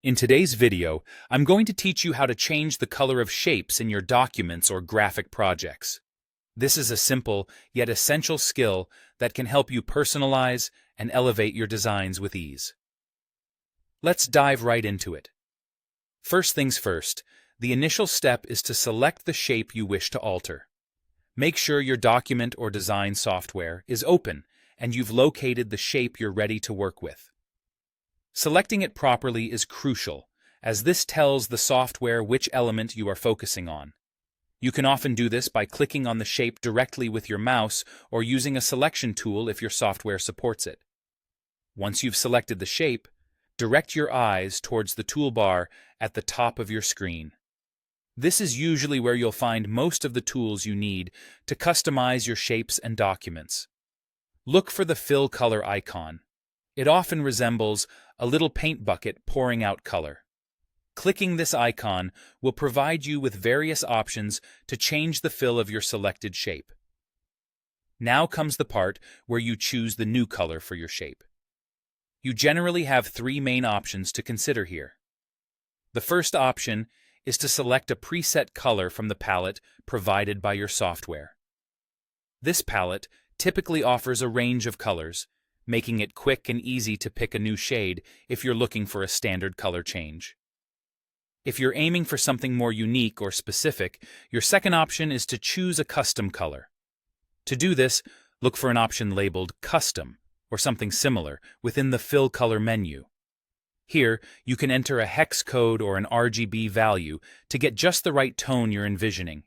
In today's video, I'm going to teach you how to change the color of shapes in your documents or graphic projects. This is a simple yet essential skill that can help you personalize and elevate your designs with ease. Let's dive right into it. First things first, the initial step is to select the shape you wish to alter. Make sure your document or design software is open and you've located the shape you're ready to work with. Selecting it properly is crucial, as this tells the software which element you are focusing on. You can often do this by clicking on the shape directly with your mouse or using a selection tool if your software supports it. Once you've selected the shape, direct your eyes towards the toolbar at the top of your screen. This is usually where you'll find most of the tools you need to customize your shapes and documents. Look for the fill color icon. It often resembles a little paint bucket pouring out color. Clicking this icon will provide you with various options to change the fill of your selected shape. Now comes the part where you choose the new color for your shape. You generally have three main options to consider here. The first option is to select a preset color from the palette provided by your software. This palette typically offers a range of colors, making it quick and easy to pick a new shade if you're looking for a standard color change. If you're aiming for something more unique or specific, your second option is to choose a custom color. To do this, look for an option labeled Custom or something similar within the Fill Color menu. Here, you can enter a hex code or an RGB value to get just the right tone you're envisioning.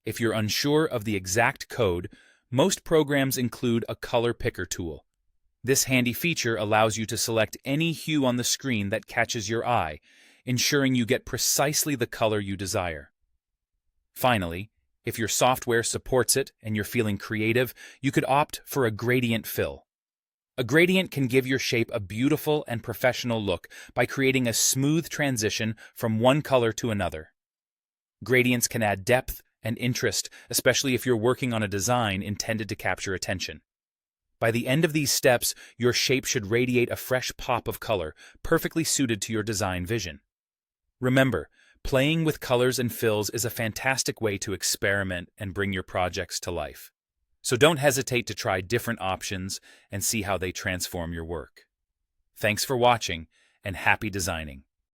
If you're unsure of the exact code, most programs include a color picker tool. This handy feature allows you to select any hue on the screen that catches your eye, ensuring you get precisely the color you desire. Finally, if your software supports it and you're feeling creative, you could opt for a gradient fill. A gradient can give your shape a beautiful and professional look by creating a smooth transition from one color to another. Gradients can add depth and interest, especially if you're working on a design intended to capture attention. By the end of these steps, your shape should radiate a fresh pop of color, perfectly suited to your design vision. Remember, playing with colors and fills is a fantastic way to experiment and bring your projects to life. So don't hesitate to try different options and see how they transform your work. Thanks for watching, and happy designing.